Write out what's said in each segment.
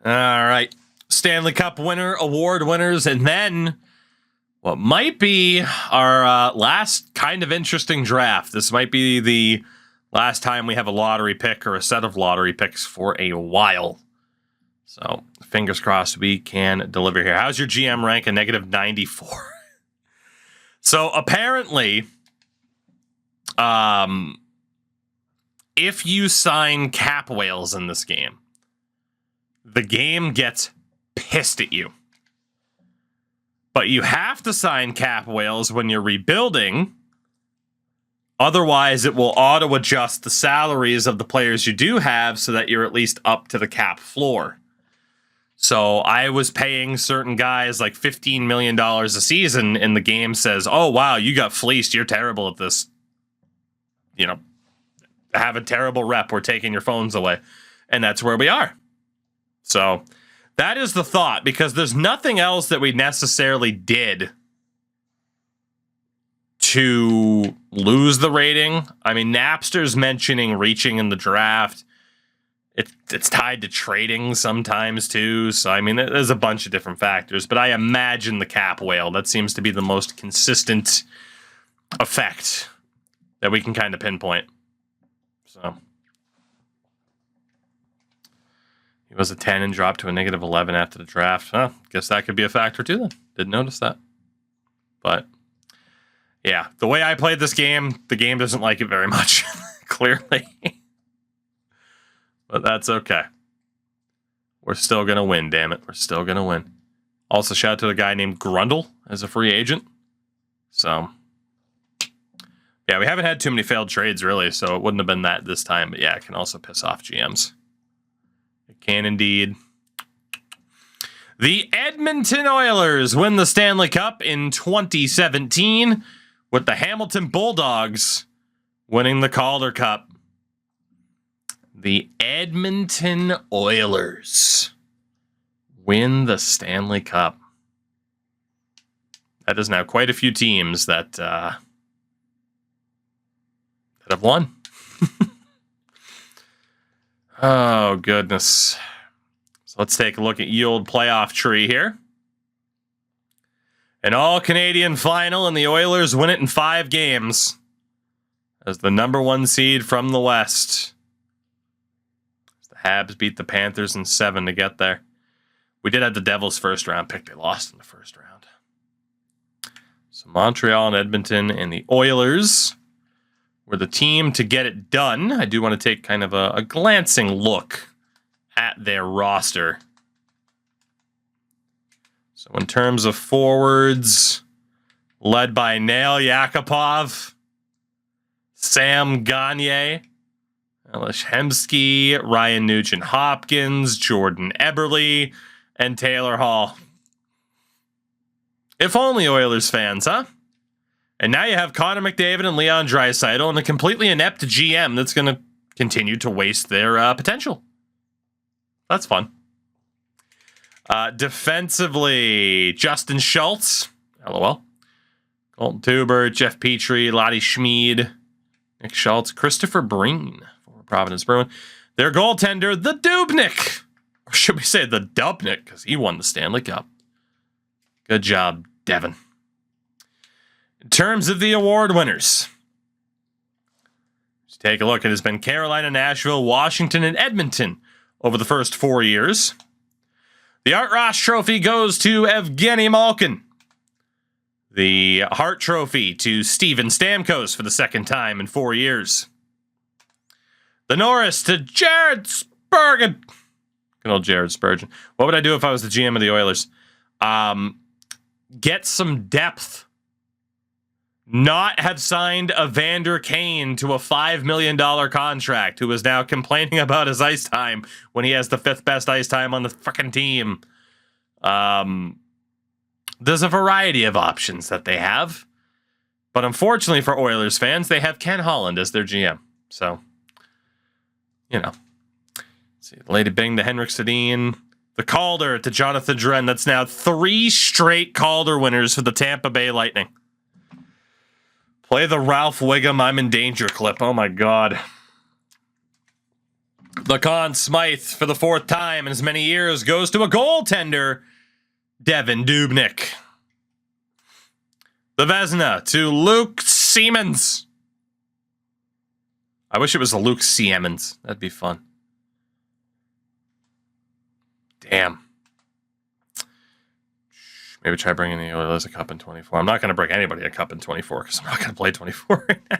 All right. Stanley Cup winner, award winners, and then what might be our last kind of interesting draft. This might be the last time we have a lottery pick or a set of lottery picks for a while. So fingers crossed we can deliver here. How's your GM rank? A negative 94. So apparently, if you sign cap whales in this game, the game gets pissed at you. But you have to sign cap whales when you're rebuilding. Otherwise, it will auto-adjust the salaries of the players you do have so that you're at least up to the cap floor. So I was paying certain guys like $15 million a season, and the game says, oh, wow, you got fleeced. You're terrible at this. You know, have a terrible rep. We're taking your phones away. And that's where we are. So that is the thought, because there's nothing else that we necessarily did to lose the rating. I mean, Napster's mentioning reaching in the draft. It's tied to trading sometimes too. So, I mean, there's a bunch of different factors, but I imagine the cap whale, that seems to be the most consistent effect that we can kind of pinpoint. So he was a 10 and dropped to a negative 11 after the draft. Huh, guess that could be a factor too then. Didn't notice that. But yeah, the way I played this game, the game doesn't like it very much, clearly. But that's okay. We're still going to win, damn it. We're still going to win. Also, shout out to a guy named Grundle as a free agent. So, yeah, we haven't had too many failed trades, really, so it wouldn't have been that this time. But yeah, it can also piss off GMs. It can indeed. The Edmonton Oilers win the Stanley Cup in 2017 with the Hamilton Bulldogs winning the Calder Cup. The Edmonton Oilers win the Stanley Cup. That is now quite a few teams that have won. Oh, goodness. So let's take a look at ye old playoff tree here. An all-Canadian final, and the Oilers win it in 5 games as the number 1 seed from the West. The Habs beat the Panthers in 7 to get there. We did have the Devils' first-round pick. They lost in the first round. So Montreal and Edmonton and the Oilers were the team to get it done. I do want to take kind of a glancing look at their roster. So in terms of forwards, led by Nail Yakupov, Sam Gagner, Elish Hemsky, Ryan Nugent-Hopkins, Jordan Eberle, and Taylor Hall. If only Oilers fans, huh? And now you have Connor McDavid and Leon Draisaitl and a completely inept GM that's going to continue to waste their potential. That's fun. Defensively, Justin Schultz, LOL, Colton Tuber, Jeff Petrie, Lottie Schmid, Nick Schultz, Christopher Breen, former Providence Bruin. Their goaltender, the Dubnyk. Or should we say the Dubnyk, because he won the Stanley Cup. Good job, Devin. In terms of the award winners, let's take a look. It has been Carolina, Nashville, Washington, and Edmonton over the first 4 years. The Art Ross Trophy goes to Evgeny Malkin. The Hart Trophy to Steven Stamkos for the second time in 4 years. The Norris to Jared Spurgeon. Good old Jared Spurgeon. What would I do if I was the GM of the Oilers? Get some depth. Not have signed Evander Kane to a $5 million contract, who is now complaining about his ice time when he has the 5th best ice time on the fucking team. There's a variety of options that they have. But unfortunately for Oilers fans, they have Ken Holland as their GM. So, you know. See, Lady Bing to Henrik Sedin. The Calder to Jonathan Dren. That's now 3 straight Calder winners for the Tampa Bay Lightning. Play the Ralph Wiggum I'm in danger clip. Oh my God. The Conn Smythe, for the 4th time in as many years, goes to a goaltender, Devin Dubnyk. The Vezina to Luke Siemens. I wish it was a Luke Siemens. That'd be fun. Damn. Maybe try bringing the Oilers a cup in 24. I'm not going to bring anybody a cup in 24 because I'm not going to play 24 right now.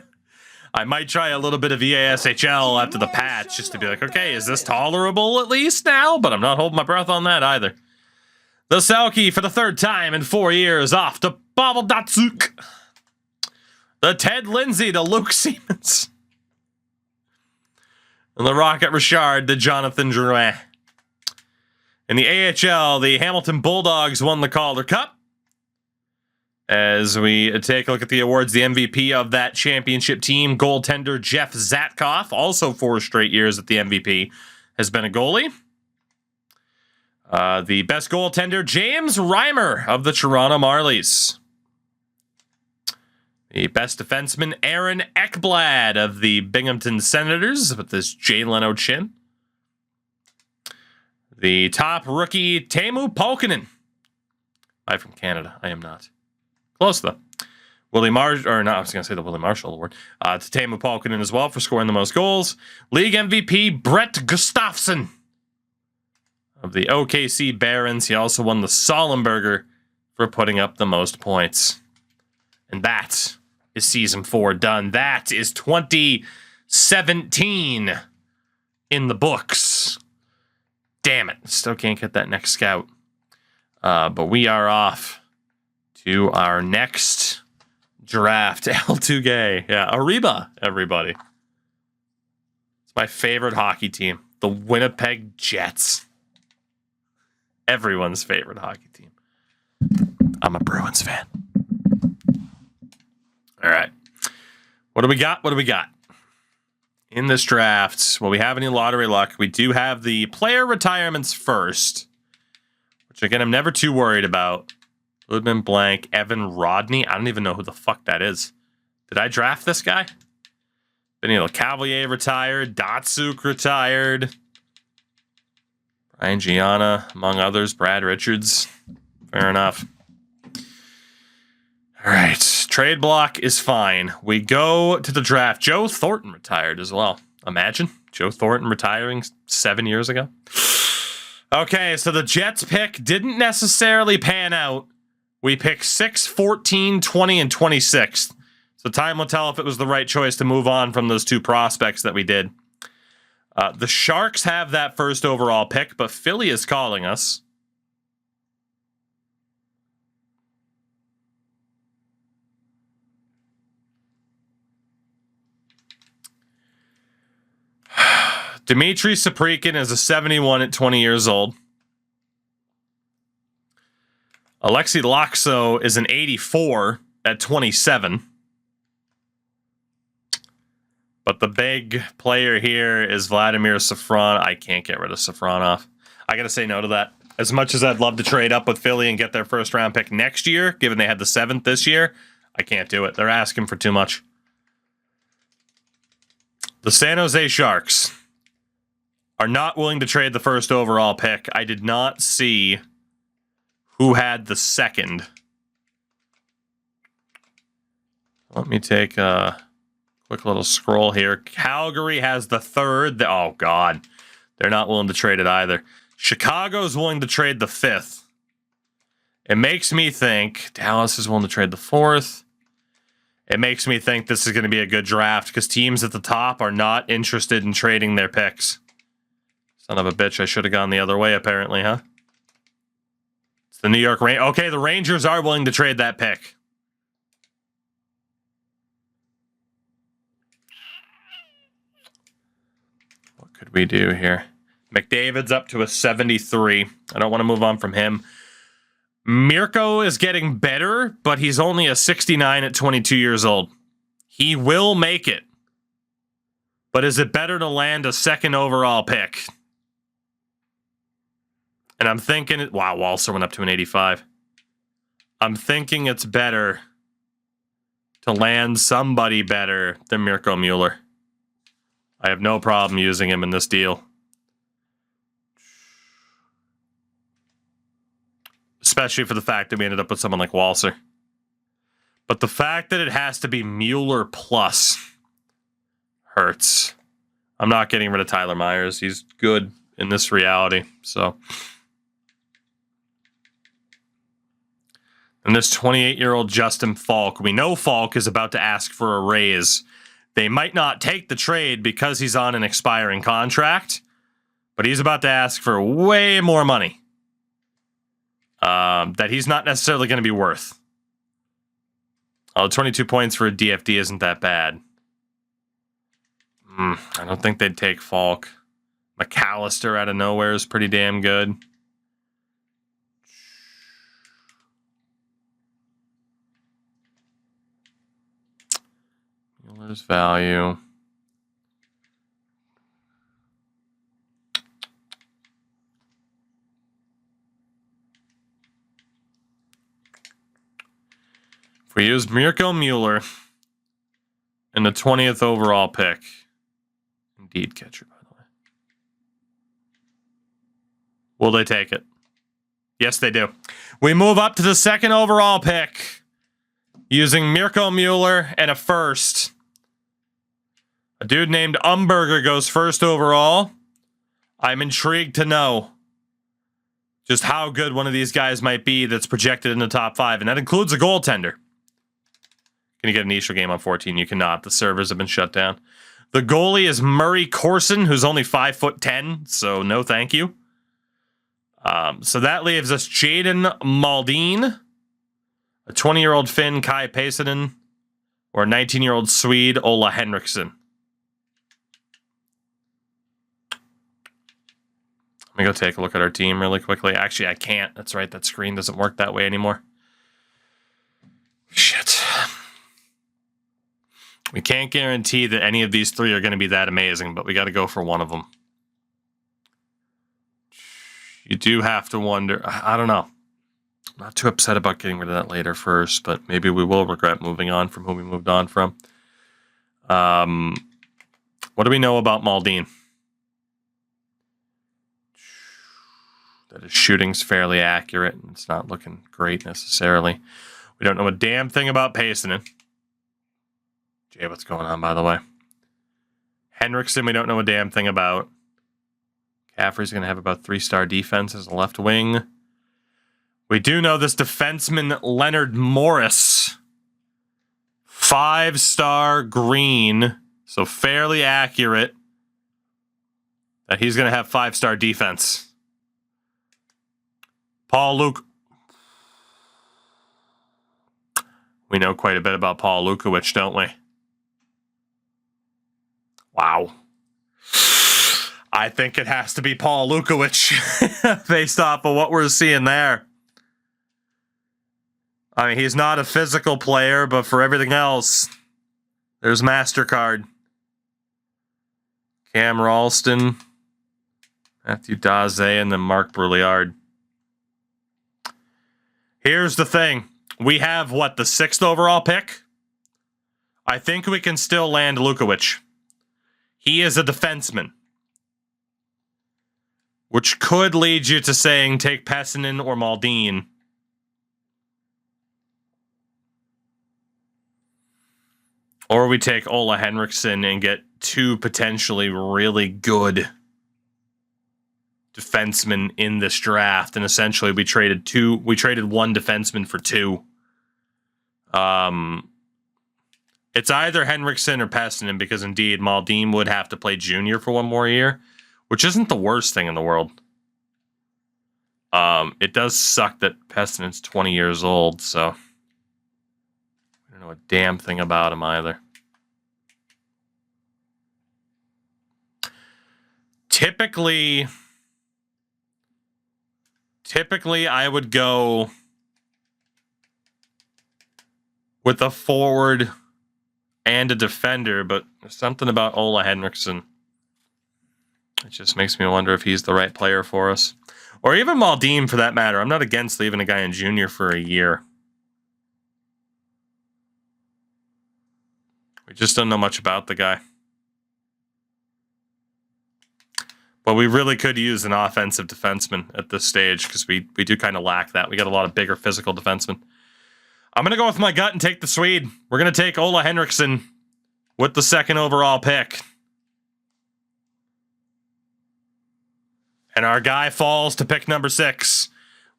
I might try a little bit of EASHL after the patch just to be like, okay, is this tolerable at least now? But I'm not holding my breath on that either. The Selke for the 3rd time in 4 years off to Pavel Datsyuk. The Ted Lindsay to Luke Siemens. And the Rocket Richard to Jonathan Drouin. In the AHL, the Hamilton Bulldogs won the Calder Cup. As we take a look at the awards, the MVP of that championship team, goaltender Jeff Zatkoff, also 4 straight years at the MVP, has been a goalie. The best goaltender, James Reimer of the Toronto Marlies. The best defenseman, Aaron Ekblad of the Binghamton Senators with this Jay Leno chin. The top rookie, Teemu Pulkkinen. I'm from Canada. I am not. Close, though. Willie Marshall, or not, I was going to say the Willie Marshall Award. To Teemu Pulkkinen as well for scoring the most goals. League MVP, Brett Gustafsson of the OKC Barons. He also won the Sullenberger for putting up the most points. And that is Season 4 done. That is 2017 in the books. Damn it. Still can't get that next scout. But we are off to our next draft. L2G. Yeah, Ariba, everybody. It's my favorite hockey team. The Winnipeg Jets. Everyone's favorite hockey team. I'm a Bruins fan. All right. What do we got? What do we got? In this draft, well, we have any lottery luck. We do have the player retirements first, which, again, I'm never too worried about. Ludman Blank, Evan Rodney. I don't even know who the fuck that is. Did I draft this guy? Benny Cavalier retired. Datsuk retired. Brian Gianna, among others. Brad Richards. Fair enough. All right. Trade block is fine. We go to the draft. Joe Thornton retired as well. Imagine Joe Thornton retiring 7 years ago. Okay, so the Jets pick didn't necessarily pan out. We picked 6, 14, 20, and 26. So time will tell if it was the right choice to move on from those 2 prospects that we did. The Sharks have that first overall pick, but Philly is calling us. Dmitry Saprikin is a 71 at 20 years old. Alexei Laxo is an 84 at 27. But the big player here is Vladimir Safron. I can't get rid of Safronov. I got to say no to that. As much as I'd love to trade up with Philly and get their first round pick next year, given they had the 7th this year, I can't do it. They're asking for too much. The San Jose Sharks are not willing to trade the first overall pick. I did not see who had the 2nd. Let me take a quick little scroll here. Calgary has the 3rd. Oh, God. They're not willing to trade it either. Chicago's willing to trade the 5th. It makes me think Dallas is willing to trade the 4th. It makes me think this is going to be a good draft because teams at the top are not interested in trading their picks. Son of a bitch, I should have gone the other way, apparently, huh? It's the New York Rangers. Okay, the Rangers are willing to trade that pick. What could we do here? McDavid's up to a 73. I don't want to move on from him. Mirko is getting better, but he's only a 69 at 22 years old. He will make it. But is it better to land a 2nd overall pick? And I'm thinking, wow, Walser went up to an 85. I'm thinking it's better to land somebody better than Mirko Mueller. I have no problem using him in this deal. Especially for the fact that we ended up with someone like Walser. But the fact that it has to be Mueller plus hurts. I'm not getting rid of Tyler Myers. He's good in this reality. So, and this 28-year-old Justin Falk. We know Falk is about to ask for a raise. They might not take the trade because he's on an expiring contract, but he's about to ask for way more money that he's not necessarily going to be worth. 22 points for a DFD isn't that bad. I don't think they'd take Falk. McAllister out of nowhere is pretty damn good. Mueller's value. If we use Mirko Mueller in the 20th overall pick, indeed catcher, by the way, will they take it? Yes, they do. We move up to the 2nd overall pick using Mirko Mueller and a first. A dude named Umberger goes 1st overall. I'm intrigued to know just how good one of these guys might be that's projected in the top 5, and that includes a goaltender. Can you get an Easter game on 14? You cannot. The servers have been shut down. The goalie is Murray Corson, who's only 5'10", so no thank you. So that leaves us Jaden Maldine, a 20-year-old Finn Kai Pasanen, or a 19-year-old Swede Ola Henriksen. Let me go take a look at our team really quickly. Actually, I can't. That's right. That screen doesn't work that way anymore. Shit. We can't guarantee that any of these 3 are going to be that amazing, but we got to go for one of them. You do have to wonder. I don't know. I'm not too upset about getting rid of that later first, but maybe we will regret moving on from who we moved on from. What do we know about Maldine? That his shooting's fairly accurate, and it's not looking great necessarily. We don't know a damn thing about Pasanen. Jay, what's going on, by the way? Henriksen, we don't know a damn thing about. Caffrey's going to have about 3-star defense as a left wing. We do know this defenseman, Leonard Morris. 5-star green, so fairly accurate. That he's going to have 5-star defense. Paul Luke. We know quite a bit about Paul Lukowicz, don't we? Wow. I think it has to be Paul Lukowicz based off of what we're seeing there. I mean, he's not a physical player, but for everything else, there's MasterCard. Cam Ralston, Matthew Daze, and then Mark Brouillard. Here's the thing. We have, what, the 6th overall pick? I think we can still land Lukowicz. He is a defenseman. Which could lead you to saying take Pasanen or Maldine. Or we take Ola Henriksen and get 2 potentially really good defensemen in this draft. And essentially we traded 1 defenseman for 2. It's either Henriksen or Pasanen, because indeed Maldine would have to play junior for 1 more year, which isn't the worst thing in the world. It does suck that Pasanen's 20 years old, so I don't know a damn thing about him either. Typically I would go with a forward and a defender, but there's something about Ola Henriksen. It just makes me wonder if he's the right player for us. Or even Maldine, for that matter. I'm not against leaving a guy in junior for a year. We just don't know much about the guy. But we really could use an offensive defenseman at this stage because we do kind of lack that. We got a lot of bigger physical defensemen. I'm going to go with my gut and take the Swede. We're going to take Ola Henriksen with the 2nd overall pick. And our guy falls to pick number 6.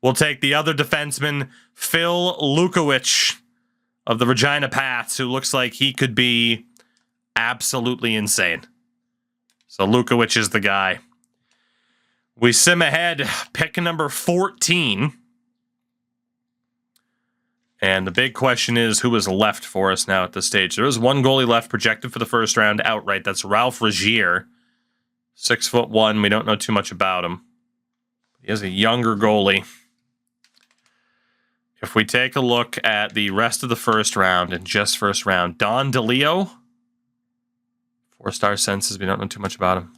We'll take the other defenseman, Phil Lukowicz of the Regina Pats, who looks like he could be absolutely insane. So Lukowicz is the guy. We sim ahead, pick number 14. And the big question is, who is left for us now at this stage? There is one goalie left projected for the first round outright. That's Ralph Regier. 6'1". We don't know too much about him. He is a younger goalie. If we take a look at the rest of the first round and just first round, Don DeLeo. 4-star senses. We don't know too much about him.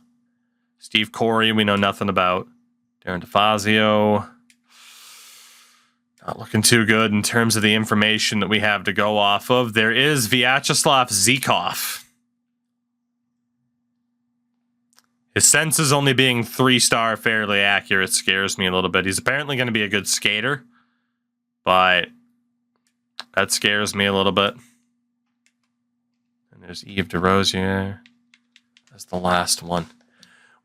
Steve Corey, we know nothing about. Darren DeFazio, not looking too good in terms of the information that we have to go off of. There is Vyacheslav Zhikov. His senses only being 3-star fairly accurate scares me a little bit. He's apparently going to be a good skater, but that scares me a little bit. And there's Yves DeRosier. That's the last one.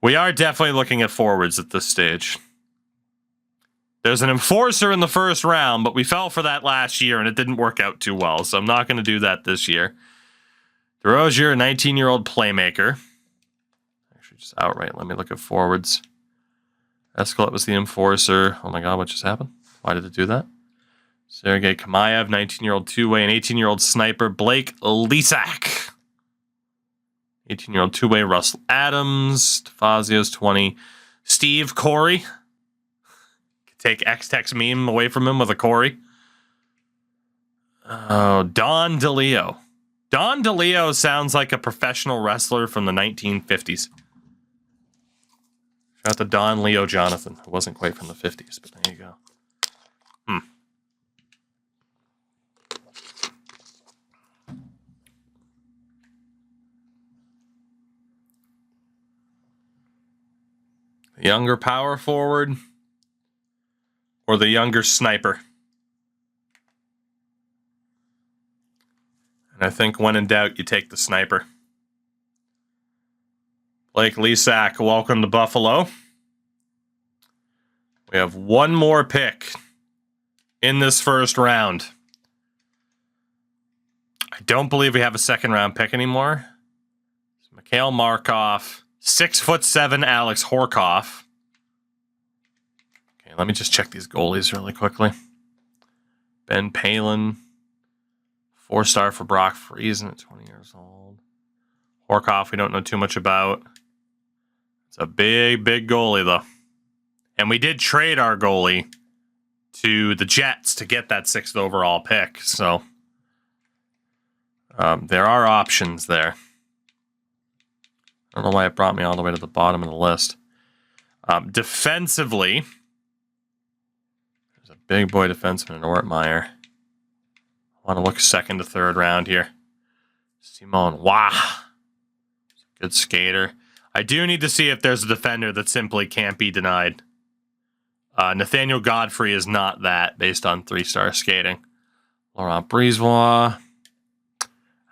We are definitely looking at forwards at this stage. There's an enforcer in the first round, but we fell for that last year, and it didn't work out too well, so I'm not going to do that this year. DeRosier, a 19-year-old playmaker. Actually, just outright, let me look at forwards. Escalette was the enforcer. Oh my god, what just happened? Why did it do that? Sergei Kamayev, 19-year-old two-way, and 18-year-old sniper, Blake Lisak. 18-year-old two-way, Russell Adams. DeFazio's 20. Steve Corey. Take X-Tex meme away from him with a Corey. Oh, Don DeLeo. Don DeLeo sounds like a professional wrestler from the 1950s. Shout out to Don Leo Jonathan. It wasn't quite from the 50s, but there you go. The younger power forward or the younger sniper? And I think when in doubt, you take the sniper. Blake Lisak, welcome to Buffalo. We have one more pick in this first round. I don't believe we have a second round pick anymore. It's Mikhail Markov, 6'7" Alex Horkoff. Okay, let me just check these goalies really quickly. Ben Palin, 4-star for Brock Friesen at 20 years old. Horkoff, we don't know too much about. It's a big, big goalie, though. And we did trade our goalie to the Jets to get that 6th overall pick. So there are options there. I don't know why it brought me all the way to the bottom of the list. Defensively, there's a big boy defenseman in Ortmeyer. I want to look second to third round here. Simon Wah. Good skater. I do need to see if there's a defender that simply can't be denied. Nathaniel Godfrey is not that based on 3-star skating. Laurent Brisebois.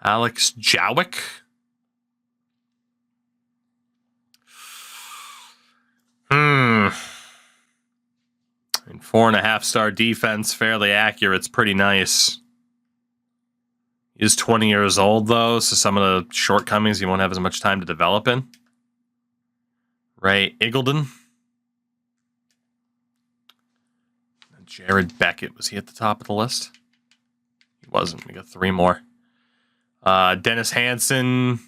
Alex Jowick. And 4.5-star defense, fairly accurate. It's pretty nice. He's 20 years old, though, so some of the shortcomings he won't have as much time to develop in. Ray Eagleton. Jared Beckett, was he at the top of the list? He wasn't. We got 3 more. Dennis Hansen.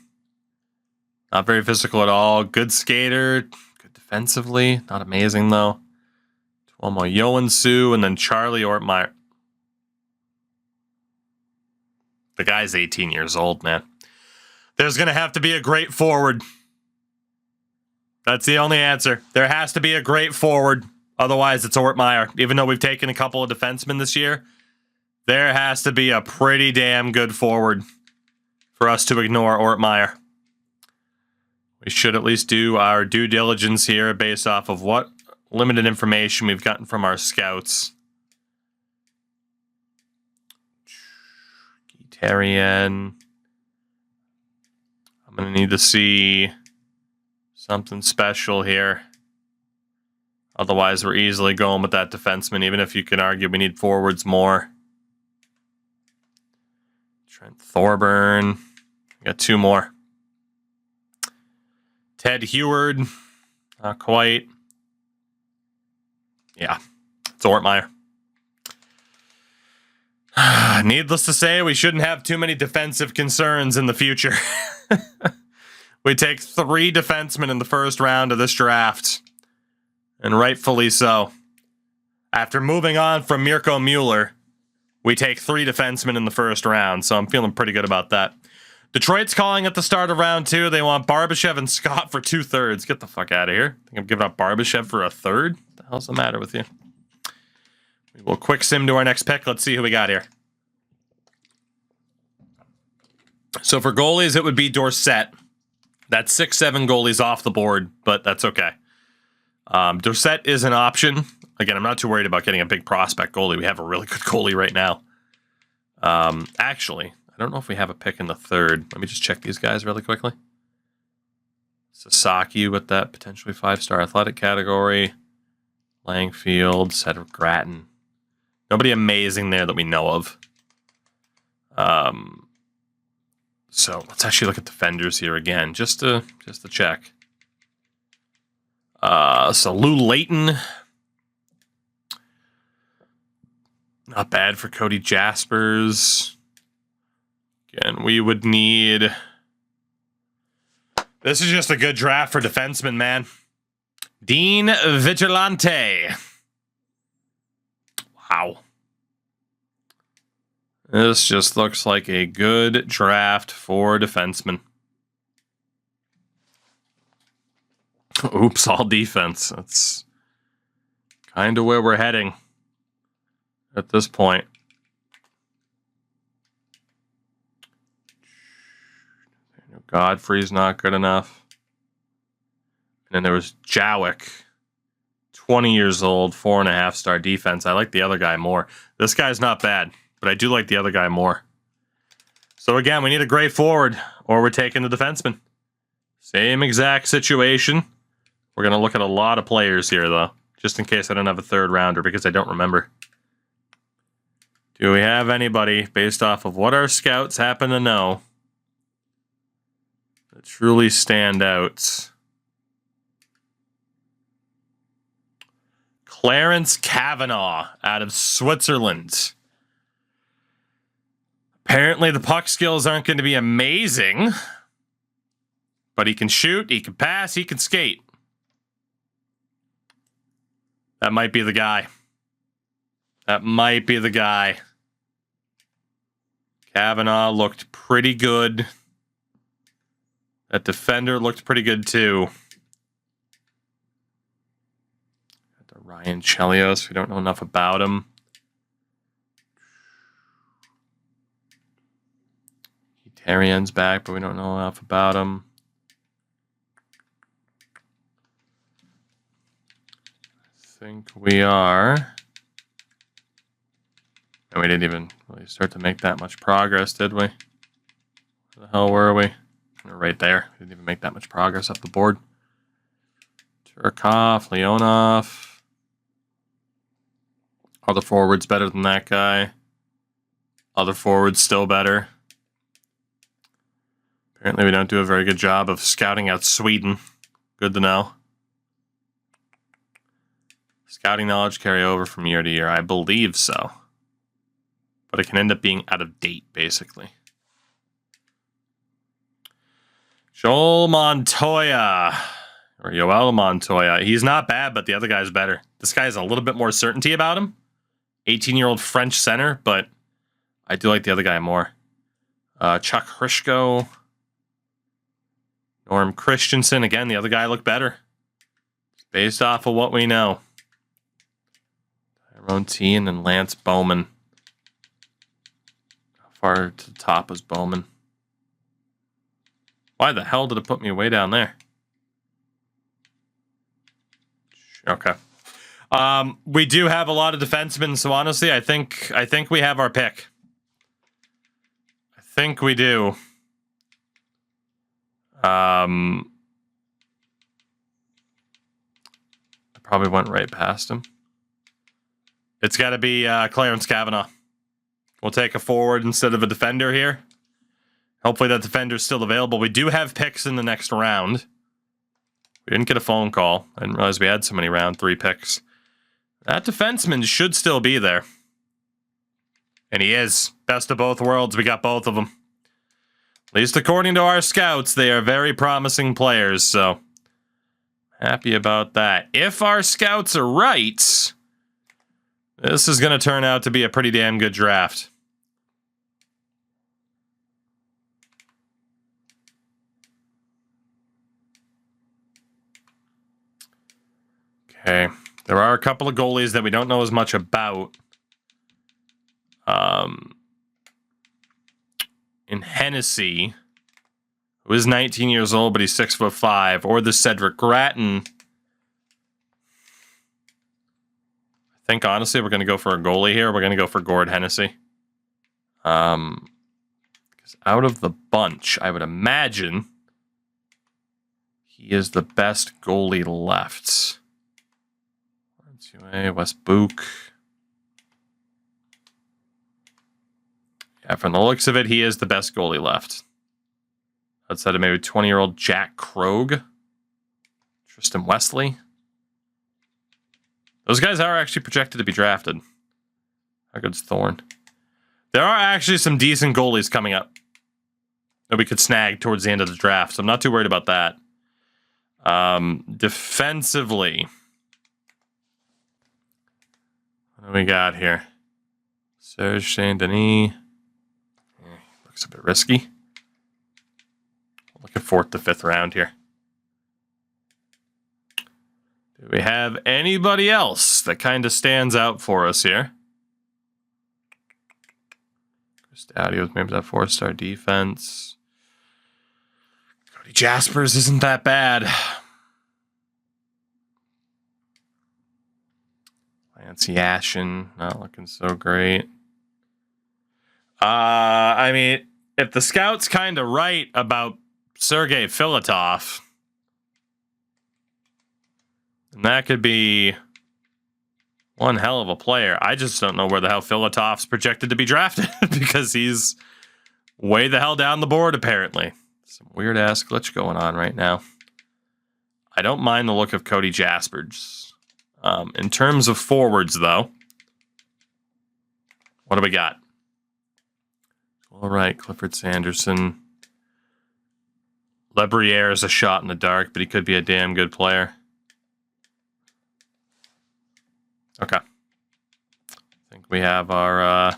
Not very physical at all. Good skater. Good defensively. Not amazing, though. Tuomo Yoansu, and then Charlie Ortmeyer. The guy's 18 years old, man. There's going to have to be a great forward. That's the only answer. There has to be a great forward. Otherwise, it's Ortmeyer. Even though we've taken a couple of defensemen this year, there has to be a pretty damn good forward for us to ignore Ortmeyer. We should at least do our due diligence here based off of what limited information we've gotten from our scouts. Guitarian. I'm going to need to see something special here. Otherwise, we're easily going with that defenseman, even if you can argue we need forwards more. Trent Thorburn. We got 2 more. Ted Heward. Not quite. Yeah. It's Ortmeyer. Needless to say, we shouldn't have too many defensive concerns in the future. We take 3 defensemen in the first round of this draft. And rightfully so. After moving on from Mirko Mueller, we take 3 defensemen in the first round. So I'm feeling pretty good about that. Detroit's calling at the start of round 2. They want Barbashev and Scott for 2/3. Get the fuck out of here. I think I'm giving up Barbashev for a 1/3. What the hell's the matter with you? We will quick sim to our next pick. Let's see who we got here. So for goalies, it would be Dorsett. That's 6-7 goalies off the board, but that's okay. Dorsett is an option. Again, I'm not too worried about getting a big prospect goalie. We have a really good goalie right now. Actually, I don't know if we have a pick in the 3rd. Let me just check these guys really quickly. Sasaki with that potentially 5-star athletic category. Langfield, Cedric Gratton. Nobody amazing there that we know of. So let's actually look at defenders here again, just to check. So Lou Layton. Not bad for Cody Jaspers. Again, we would need... This is just a good draft for defensemen, man. Dean Vigilante. Wow. This just looks like a good draft for defensemen. Oops, all defense. That's kind of where we're heading at this point. Godfrey's not good enough. And then there was Jowick, 20 years old, 4.5-star defense. I like the other guy more. This guy's not bad, but I do like the other guy more. So again, we need a great forward, or we're taking the defenseman. Same exact situation. We're going to look at a lot of players here, though, just in case I don't have a 3rd rounder, because I don't remember. Do we have anybody, based off of what our scouts happen to know, that truly stand out? Clarence Cavanaugh out of Switzerland. Apparently the puck skills aren't going to be amazing, but he can shoot, he can pass, he can skate. That might be the guy. That might be the guy. Cavanaugh looked pretty good. That defender looked pretty good too. Got the Ryan Chelios. We don't know enough about him. Tarian's back, but we don't know enough about him. I think we are. And we didn't even really start to make that much progress, did we? Where the hell were we? We're right there. We didn't even make that much progress up the board. Turkov, Leonov. Other forwards better than that guy. Other forwards still better. Apparently we don't do a very good job of scouting out Sweden. Good to know. Scouting knowledge carry over from year to year. I believe so. But it can end up being out of date, basically. Joel Montoya. Or Yoel Montoya. He's not bad, but the other guy's better. This guy has a little bit more certainty about him. 18-year-old French center, but I do like the other guy more. Chuck Hrishko. Norm Christensen. Again, the other guy looked better. Based off of what we know. Tyrone T and then Lance Bowman. How far to the top is Bowman? Why the hell did it put me way down there? Okay. We do have a lot of defensemen, so honestly, I think we have our pick. I think we do. I probably went right past him. It's got to be Clarence Cavanaugh. We'll take a forward instead of a defender here. Hopefully that defender's still available. We do have picks in the next round. We didn't get a phone call. I didn't realize we had so many round 3 picks. That defenseman should still be there. And he is. Best of both worlds. We got both of them. At least according to our scouts, they are very promising players, so happy about that. If our scouts are right, this is going to turn out to be a pretty damn good draft. Okay. There are a couple of goalies that we don't know as much about. In Hennessy, who is 19 years old, but he's 6'5", or the Cedric Gratton. I think, honestly, we're going to go for a goalie here. We're going to go for Gord Hennessy. Because out of the bunch, I would imagine he is the best goalie left. West Book. Yeah, from the looks of it, he is the best goalie left. Outside of maybe 20-year-old Jack Krogh. Tristan Wesley. Those guys are actually projected to be drafted. How good's Thorne? There are actually some decent goalies coming up that we could snag towards the end of the draft, so I'm not too worried about that. Defensively, what do we got here? Serge Saint-Denis. Looks a bit risky. Looking 4th to 5th round here. Do we have anybody else that kind of stands out for us here? Chris Dowdy was maybe that 4-star defense. Cody Jaspers isn't that bad. Lance Yashin, not looking so great. I mean, if the scout's kind of right about Sergei Filatov, then that could be one hell of a player. I just don't know where the hell Filatov's projected to be drafted because he's way the hell down the board, apparently. Some weird-ass glitch going on right now. I don't mind the look of Cody Jaspers. In terms of forwards, though, what do we got? All right, Clifford Sanderson. LeBriere is a shot in the dark, but he could be a damn good player. Okay. I think we have our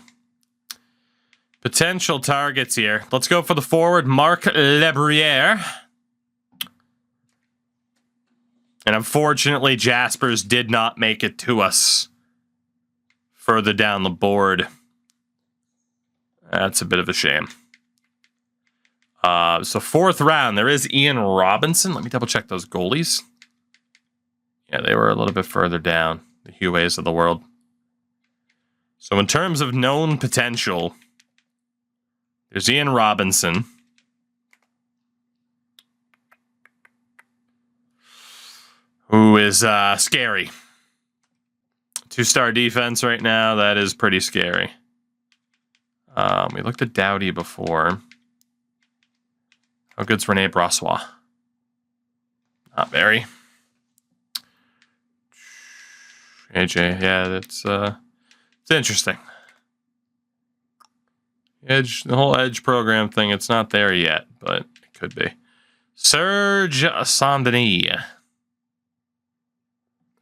potential targets here. Let's go for the forward, Marc LeBriere. And unfortunately, Jaspers did not make it to us further down the board. That's a bit of a shame. So 4th round, there is Ian Robinson. Let me double check those goalies. Yeah, they were a little bit further down. The Hueys of the world. So in terms of known potential, there's Ian Robinson. Who is scary. 2-star defense right now. That is pretty scary. We looked at Doughty before. How good's Rene Brossois? Not very. AJ, yeah, it's interesting. Edge, the whole Edge program thing, it's not there yet, but it could be. Serge Saint-Denis.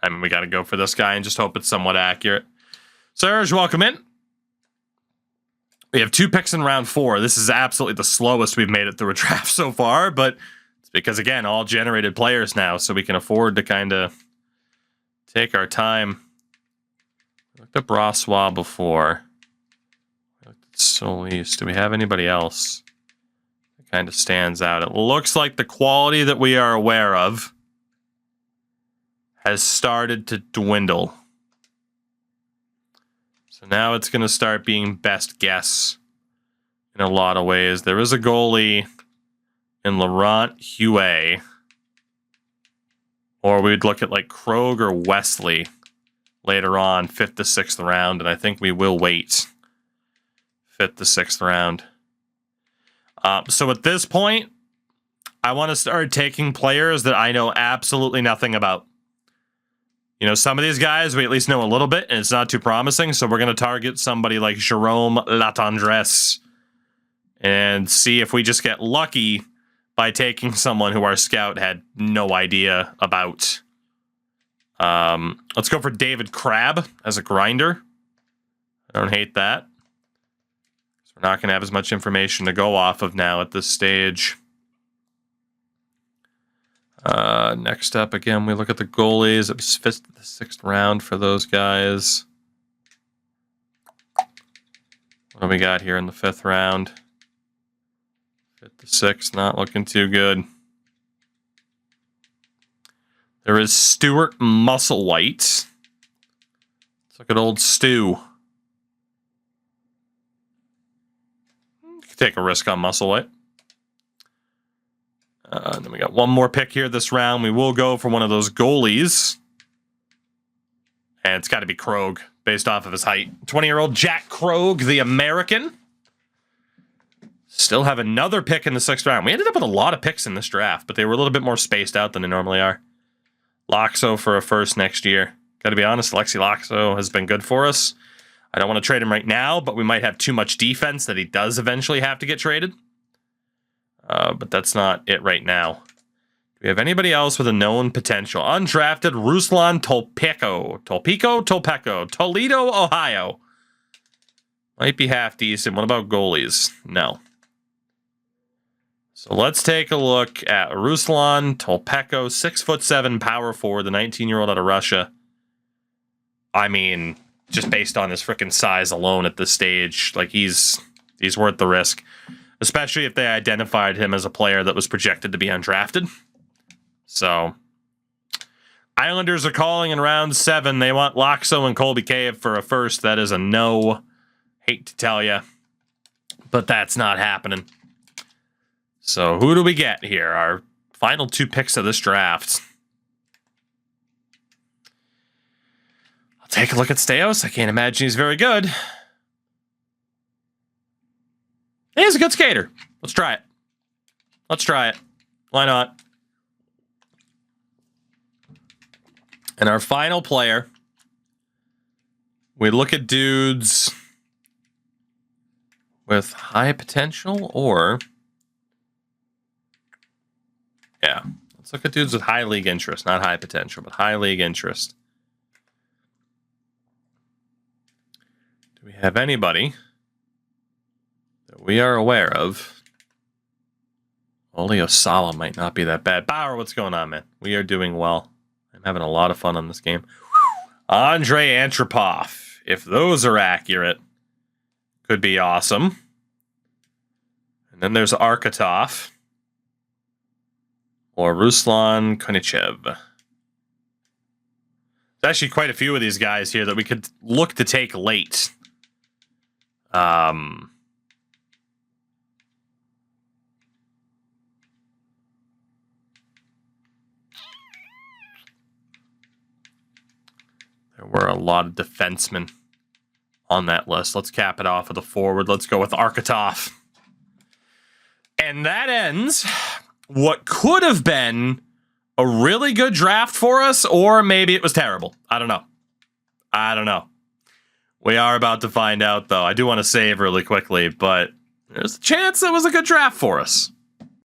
I mean, we got to go for this guy and just hope it's somewhat accurate. Serge, welcome in. We have 2 picks in round 4. This is absolutely the slowest we've made it through a draft so far, but it's because, again, all generated players now, so we can afford to kind of take our time. We looked at Brossois before. We looked at Solis. Do we have anybody else that kind of stands out? It looks like the quality that we are aware of has started to dwindle. So now it's going to start being best guess in a lot of ways. There is a goalie in Laurent Huet. Or we'd look at like Krog or Wesley later on, 5th to 6th round, and I think we will wait 5th to 6th round. So at this point, I want to start taking players that I know absolutely nothing about. You know, some of these guys we at least know a little bit, and it's not too promising, so we're going to target somebody like Jerome Latendresse and see if we just get lucky by taking someone who our scout had no idea about. Let's go for David Crabb as a grinder. I don't hate that. So we're not going to have as much information to go off of now at this stage. Next up, again, we look at the goalies. It was 5th to the 6th round for those guys. What do we got here in the 5th round? 5th to 6th, not looking too good. There is Stuart Musselwhite. Let's look at old Stu. Take a risk on Musselwhite. Then we got one more pick here this round. We will go for one of those goalies. And it's got to be Krog, based off of his height. 20-year-old Jack Krog, the American. Still have another pick in the 6th round. We ended up with a lot of picks in this draft, but they were a little bit more spaced out than they normally are. Loxo for a first next year. Got to be honest, Alexi Loxo has been good for us. I don't want to trade him right now, but we might have too much defense that he does eventually have to get traded. But that's not it right now. Do we have anybody else with a known potential? Undrafted Ruslan Tolpeco, Toledo, Ohio. Might be half decent. What about goalies? No. So let's take a look at Ruslan Tolpeco, 6'7", power forward, the 19-year-old out of Russia. I mean, just based on his freaking size alone at this stage, like he's worth the risk. Especially if they identified him as a player that was projected to be undrafted. So, Islanders are calling in round 7. They want Loxo and Colby Cave for a first. That is a no. Hate to tell you, but that's not happening. So, who do we get here? Our final 2 picks of this draft. I'll take a look at Steos. I can't imagine he's very good. He's a good skater. Let's try it. Let's try it. Why not? And our final player, we look at dudes with high potential or... Yeah, let's look at dudes with high league interest. Not high potential, but high league interest. Do we have anybody that we are aware of? Oli Osala might not be that bad. Bauer, what's going on, man? We are doing well. I'm having a lot of fun on this game. Andre Antropov. If those are accurate, could be awesome. And then there's Arkatov. Or Ruslan Konichev. There's actually quite a few of these guys here that we could look to take late. There were a lot of defensemen on that list. Let's cap it off with a forward. Let's go with Arkatov. And that ends what could have been a really good draft for us, or maybe it was terrible. I don't know. We are about to find out, though. I do want to save really quickly, but there's a chance it was a good draft for us.